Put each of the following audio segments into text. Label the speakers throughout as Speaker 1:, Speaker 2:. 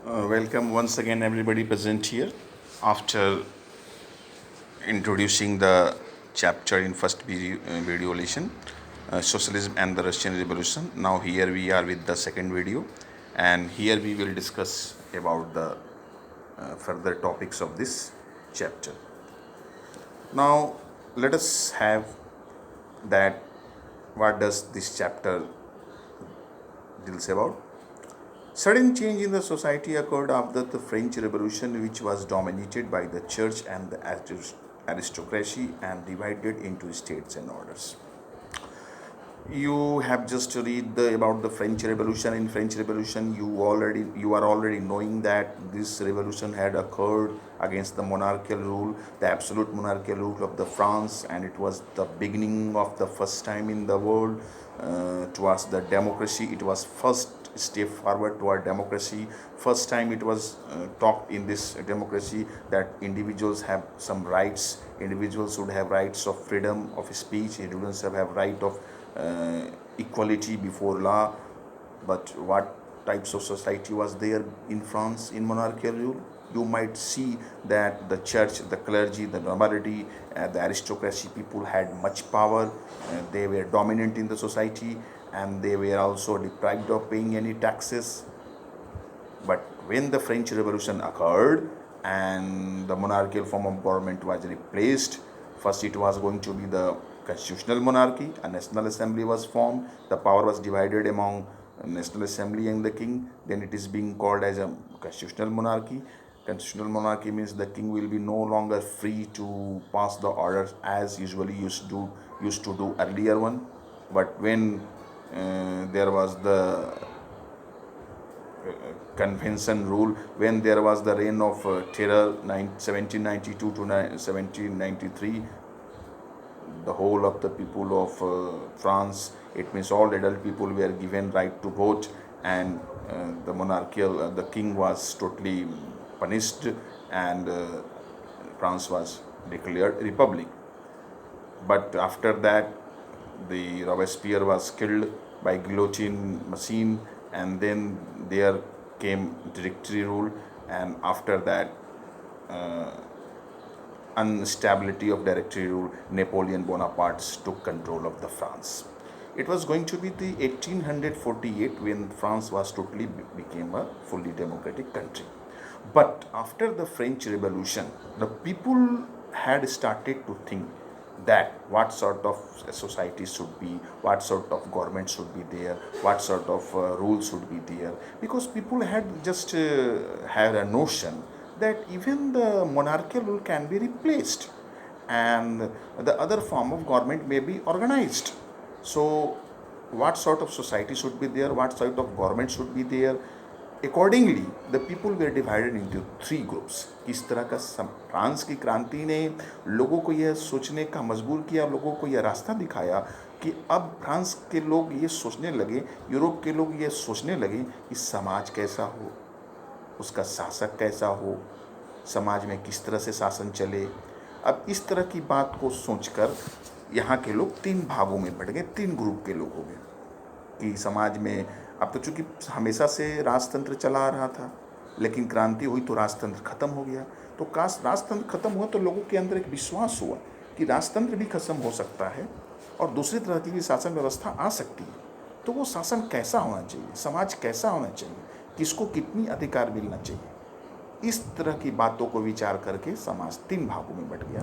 Speaker 1: Welcome once again, everybody present here. After introducing the chapter in first video lesson, Socialism and the Russian Revolution. Now here we are with the second video, and here we will discuss about the further topics of this chapter. Now let us have that what does this chapter deals about. Sudden change in the society occurred after the French Revolution, which was dominated by the church and the aristocracy and divided into states and orders. You have just read about the French Revolution. In French Revolution, you are already knowing that this revolution had occurred against the monarchical rule, the absolute monarchical rule of the France, and it was the beginning of the first time in the world towards the democracy. It was first step forward toward democracy. First time it was talked in this democracy that individuals have some rights. Individuals should have rights of freedom of speech. Individuals have right of equality before law. But what types of society was there in France in monarchical rule? You might see that the church, the clergy, the nobility, the aristocracy people had much power. They were dominant in the society, and they were also deprived of paying any taxes. But when the French Revolution occurred and the monarchical form of government was replaced, first it was going to be the constitutional monarchy. A national assembly was formed. The power was divided among national assembly and the king. Then it is being called as a constitutional monarchy. Constitutional monarchy means the king will be no longer free to pass the orders as usually used to do earlier one. But when there was the convention rule, when there was the reign of terror 1792 to 1793, the whole of the people of France, it means all adult people, were given right to vote, and the monarchical, the king was totally punished, and France was declared republic. But after that, the Robespierre was killed by guillotine machine, and then there came directory rule, and after that instability of directory rule, Napoleon Bonaparte took control of the France. It was going to be the 1848 when France was totally became a fully democratic country. But after the French Revolution, the people had started to think that what sort of society should be, what sort of government should be there, what sort of rules should be there, because people had just had a notion that even the monarchical rule can be replaced and the other form of government may be organized. So what sort of society should be there, what sort of government should be there? Accordingly, the people were divided into three groups. किस तरह का France की क्रांति ने लोगों को यह सोचने का मजबूर किया, लोगों को यह रास्ता दिखाया कि अब फ्रांस के लोग ये सोचने लगे, यूरोप के लोग ये सोचने लगे कि समाज कैसा हो, उसका शासक कैसा हो, समाज में किस तरह से शासन चले। अब इस तरह की बात को सोचकर यहाँ के लोग तीन भागों में बढ़ गए, तीन ग्रुप के लोग हो गए कि समाज में अब तो चूँकि हमेशा से राजतंत्र चला आ रहा था, लेकिन क्रांति हुई तो राजतंत्र खत्म हो गया। तो काश राजतंत्र खत्म हुआ तो लोगों के अंदर एक विश्वास हुआ कि राजतंत्र भी खत्म हो सकता है और दूसरी तरह की भी शासन व्यवस्था आ सकती है। तो वो शासन कैसा होना चाहिए, समाज कैसा होना चाहिए, किसको कितनी अधिकार मिलना चाहिए, इस तरह की बातों को विचार करके समाज तीन भागों में बट गया।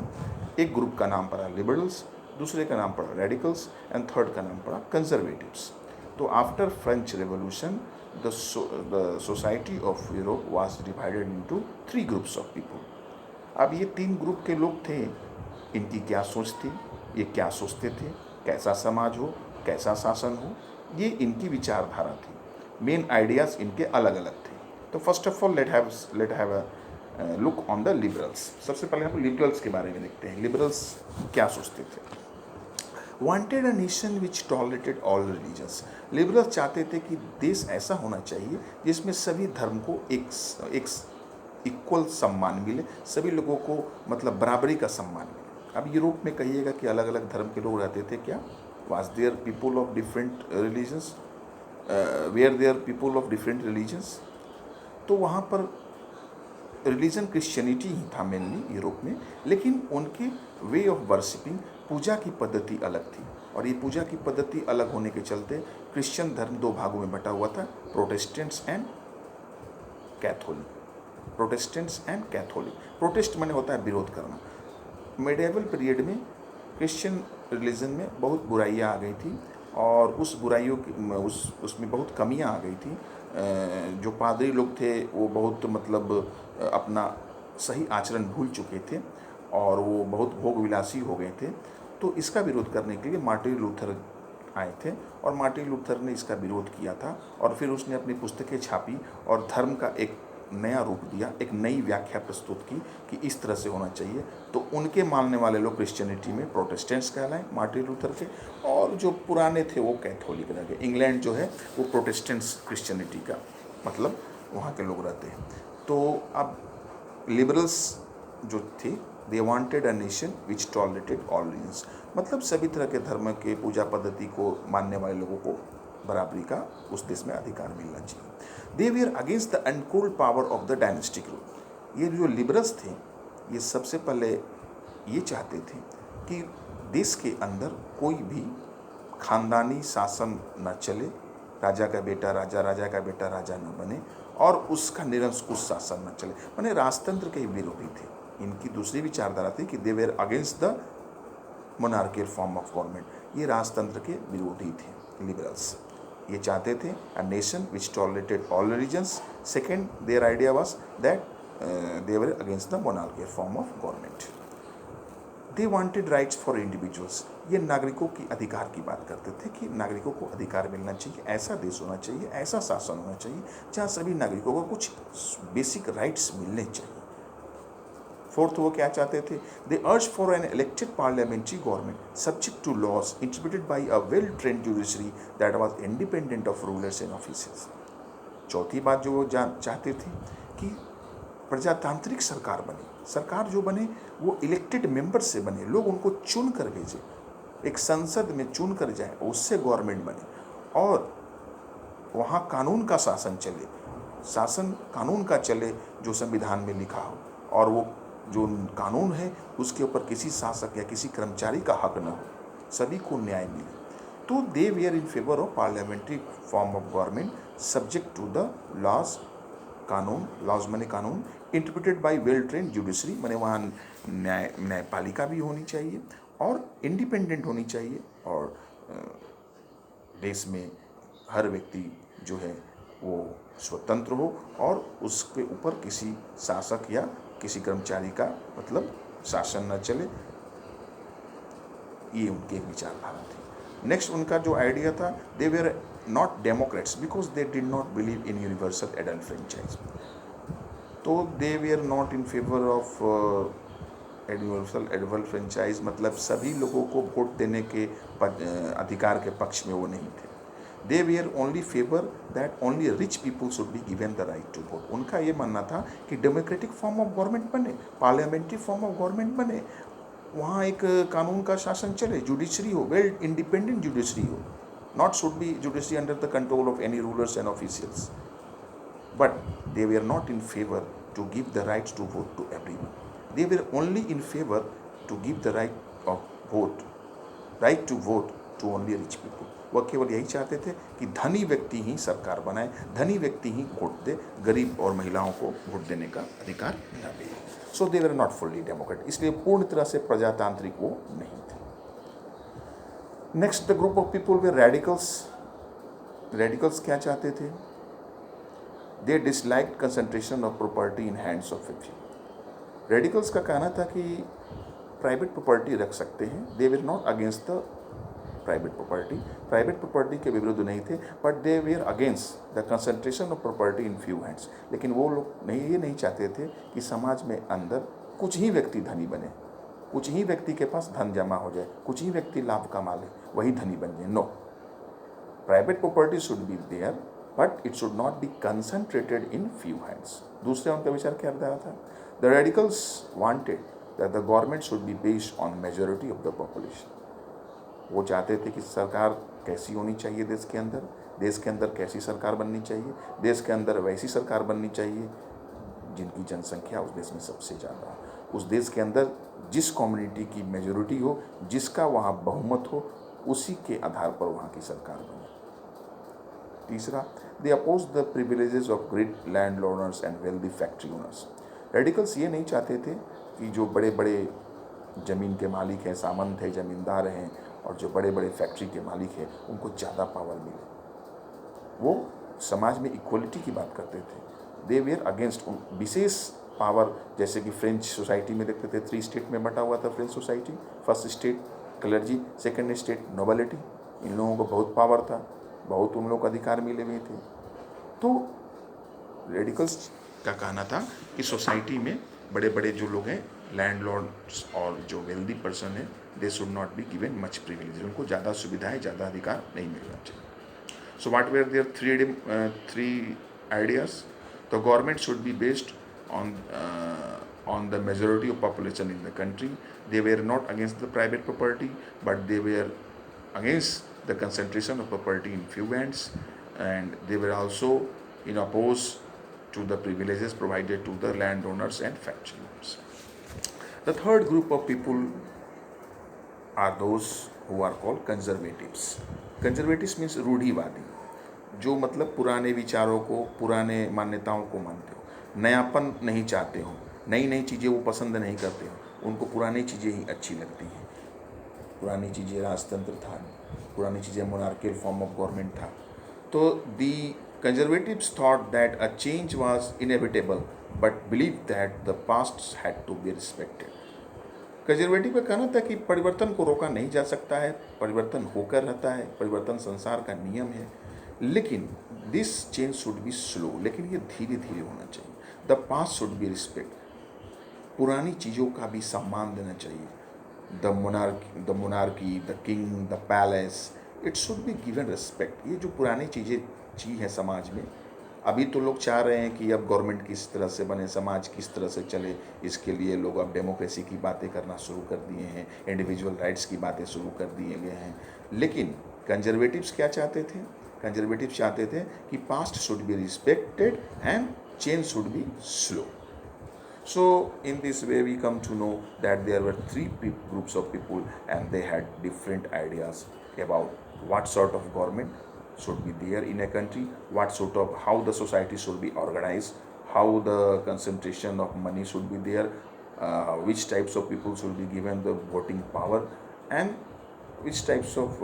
Speaker 1: एक ग्रुप का नाम पड़ा लिबरल्स, दूसरे का नाम पड़ा रेडिकल्स, एंड थर्ड का नाम पड़ा कंजर्वेटिव्स। तो after French revolution the society of Europe was divided into three groups of people. अब ये तीन ग्रुप के लोग थे, इनकी क्या सोच थी, ये क्या सोचते थे, कैसा समाज हो, कैसा शासन हो, ये इनकी विचारधारा थी। मेन आइडियाज़ इनके अलग अलग थे। तो first of all let have a look on the liberals. सबसे पहले हम लिबरल्स के बारे में देखते हैं। लिबरल्स क्या सोचते थे? Wanted a nation which tolerated all religions. Liberals चाहते थे कि देश ऐसा होना चाहिए जिसमें सभी धर्म को एक इक्वल सम्मान मिले, सभी लोगों को मतलब बराबरी का सम्मान मिले। अब यूरोप में कहिएगा कि अलग अलग धर्म के लोग रहते थे क्या? Was there people of different religions? Were there people of different religions? तो वहाँ पर रिलीजन क्रिश्चियनिटी ही था मेनली यूरोप में, लेकिन उनके वे ऑफ वर्शिपिंग, पूजा की पद्धति अलग थी। और ये पूजा की पद्धति अलग होने के चलते क्रिश्चियन धर्म दो भागों में बटा हुआ था, Protestants and Catholic. Protestants and Catholic, protest माने होता है विरोध करना। मेडिएवल पीरियड में क्रिश्चियन रिलीजन में बहुत बुराइयाँ आ गई थी और उस बुराइयों की उसमें बहुत कमियाँ आ गई थी। जो पादरी लोग थे वो बहुत मतलब अपना सही आचरण भूल चुके थे और वो बहुत भोग विलासी हो गए थे। तो इसका विरोध करने के लिए मार्टिन लूथर आए थे और मार्टिन लूथर ने इसका विरोध किया था और फिर उसने अपनी पुस्तकें छापी और धर्म का एक नया रूप दिया, एक नई व्याख्या प्रस्तुत की कि इस तरह से होना चाहिए। तो उनके मानने वाले लोग क्रिश्चियनिटी में प्रोटेस्टेंट्स कहलाए मार्टिन लूथर के, और जो पुराने थे वो कैथोलिक रह गए। इंग्लैंड जो है वो प्रोटेस्टेंट्स क्रिश्चियनिटी का मतलब वहाँ के लोग रहते हैं। तो अब लिबरल्स जो थे, they wanted a nation which tolerated all religions, मतलब सभी तरह के धर्म के पूजा पद्धति को मानने वाले लोगों को बराबरी का उस देश में अधिकार मिलना चाहिए। They were against the uncontrolled power of the dynastic rule. ये जो लिबरल्स थे ये सबसे पहले ये चाहते थे कि देश के अंदर कोई भी खानदानी शासन न चले, राजा का बेटा राजा, राजा का बेटा राजा न बने, और उसका निरंकुश शासन न चले, माने राजतंत्र के विरोधी थे। इनकी दूसरी विचारधारा थी कि they were against the monarchial form of government. ये राजतंत्र के विरोधी थे लिबरल्स। ये चाहते थे a nation which tolerated all religions. Second, their idea was that they were against the monarchial form of government. They wanted rights for individuals. ये नागरिकों की अधिकार की बात करते थे कि नागरिकों को अधिकार मिलना चाहिए, ऐसा देश होना चाहिए, ऐसा शासन होना चाहिए जहाँ सभी नागरिकों को कुछ बेसिक राइट्स मिलने चाहिए। फोर्थ, वो क्या चाहते थे? They urged for an elected parliamentary government subject to laws interpreted by a well trained judiciary that was independent of rulers and officers. चौथी बात जो वो चाहते थे कि प्रजातांत्रिक सरकार बने, सरकार जो बने वो इलेक्टेड मेंबर से बने, लोग उनको चुन कर भेजे, एक संसद में चुन कर जाए, उससे गवर्नमेंट बने और वहाँ कानून का शासन चले, शासन कानून का चले जो संविधान में लिखा हो, और वो जो कानून है उसके ऊपर किसी शासक या किसी कर्मचारी का हक न हो, सभी को न्याय मिले। तो they were in favour of parliamentary form of government subject to the laws, कानून, लॉज माने कानून, interpreted by well trained judiciary माने वहाँ न्यायपालिका भी होनी चाहिए और इंडिपेंडेंट होनी चाहिए, और देश में हर व्यक्ति जो है वो स्वतंत्र हो और उसके ऊपर किसी शासक या किसी कर्मचारी का मतलब शासन न चले। ये उनकी एक विचारधारा थी। नेक्स्ट उनका जो आइडिया था, they were not democrats because they did not believe in universal adult franchise. तो they were not in favour of universal adult franchise, मतलब सभी लोगों को वोट देने के अधिकार के पक्ष में वो नहीं थे। They were only favour that only rich people should be given the right to vote. उनका ये मानना था कि डेमोक्रेटिक फॉर्म ऑफ गवर्नमेंट बने, पार्लियामेंट्री फॉर्म ऑफ गवर्नमेंट बने, वहाँ एक कानून का शासन चले, जुडिशरी हो, वेल इंडिपेंडेंट जुडिशरी हो, not should be judiciary under the control of any rulers and officials, but they were not in favour to give the right to vote to everyone. They were only in favour to give the right of vote, right to vote to only rich people. वह केवल यही चाहते थे कि धनी व्यक्ति ही सरकार बनाए, धनी व्यक्ति ही वोट दे, गरीब और महिलाओं को वोट देने का अधिकार न मिले। So they were not fully democrat, इसलिए पूर्ण तरह से प्रजातांत्रिक वो नहीं थे। Next the group of people were radicals. Radicals क्या चाहते थे? They disliked concentration of property in hands of a few. Radicals का कहना था कि प्राइवेट प्रॉपर्टी रख सकते हैं, they were not against the private property के विरुद्ध नहीं थे, but they were against the concentration of property in few hands. लेकिन वो लोग ये नहीं चाहते थे कि समाज में अंदर कुछ ही व्यक्ति धनी बने, कुछ ही व्यक्ति के पास धन जमा हो जाए, कुछ ही व्यक्ति लाभ कमा ले, वही धनी बन जाए। No, private property should be there but it should not be concentrated in few hands. दूसरा उनका विचार क्या था? The radicals wanted that the government should be based on majority of the population. वो चाहते थे कि सरकार कैसी होनी चाहिए देश के अंदर, देश के अंदर कैसी सरकार बननी चाहिए, देश के अंदर वैसी सरकार बननी चाहिए जिनकी जनसंख्या उस देश में सबसे ज़्यादा हो, उस देश के अंदर जिस कम्युनिटी की मेजोरिटी हो, जिसका वहाँ बहुमत हो, उसी के आधार पर वहाँ की सरकार बने। तीसरा, they oppose the privileges of great land owners and wealthy factory owners. Radicals ये नहीं चाहते थे कि जो बड़े बड़े ज़मीन के मालिक हैं, सामंत हैं, ज़मींदार हैं और जो बड़े बड़े फैक्ट्री के मालिक हैं उनको ज़्यादा पावर मिले। वो समाज में इक्वलिटी की बात करते थे। They were against wishes power, जैसे कि फ्रेंच सोसाइटी में देखते थे 3 स्टेट में बटा हुआ था French society. First state clergy, second state nobility. इन लोगों को बहुत पावर था, बहुत उन लोगों को अधिकार मिले हुए थे। तो रेडिकल्स का कहना था कि सोसाइटी में बड़े बड़े जो लोग हैं, लैंडलॉर्ड्स और जो वेल्दी पर्सन है, they should not be given much privilege, उनको ज़्यादा सुविधाएं, ज़्यादा अधिकार नहीं मिलना चाहिए। So what were their three ideas? The government should be based on the majority of population in the country. They were not against the private property, but they were against the concentration of property in few hands, and they were also opposed to the privileges provided to the landowners and factory owners. The third group of people are those who are called conservatives. Conservatives means रूढ़िवादी, जो मतलब पुराने विचारों को, पुराने मान्यताओं को मानते हो, नयापन नहीं चाहते हो, नई नई चीज़ें वो पसंद नहीं करते हो, उनको पुरानी चीज़ें ही अच्छी लगती हैं। पुरानी चीज़ें राजतंत्र था, पुरानी चीज़ें मोनार्कियल फॉर्म ऑफ गवर्नमेंट था। तो the conservatives thought that a change was inevitable but believe that the past had to be respected. Conservative का कहना था कि परिवर्तन को रोका नहीं जा सकता है, परिवर्तन होकर रहता है, परिवर्तन संसार का नियम है, लेकिन this change should be slow, लेकिन ये धीरे धीरे होना चाहिए। The past should be respect, पुरानी चीज़ों का भी सम्मान देना चाहिए। The monarchy, the king, the palace, it should be given respect. ये जो पुरानी चीज़ है समाज में, अभी तो लोग चाह रहे हैं कि अब गवर्नमेंट किस तरह से बने, समाज किस तरह से चले, इसके लिए लोग अब डेमोक्रेसी की बातें करना शुरू कर दिए हैं, इंडिविजुअल राइट्स की बातें शुरू कर दिए गए हैं। लेकिन कंजर्वेटिव्स क्या चाहते थे? कंजर्वेटिव्स चाहते थे कि past should be respected and change should be slow. So in this way we come to know that there were three groups of people and they had different ideas about what sort of government should be there in a country, how the society should be organized, how the concentration of money should be there, which types of people should be given the voting power, and which types of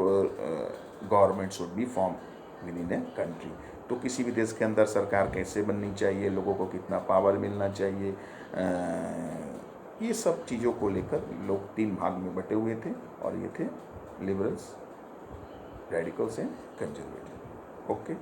Speaker 1: government should be formed within a country. तो किसी भी देश के अंदर सरकार कैसे बननी चाहिए, लोगों को कितना पावर मिलना चाहिए, ये सब चीज़ों को लेकर लोग 3 भाग में बटे हुए थे, और ये थे liberals, radicals and conservative. Okay.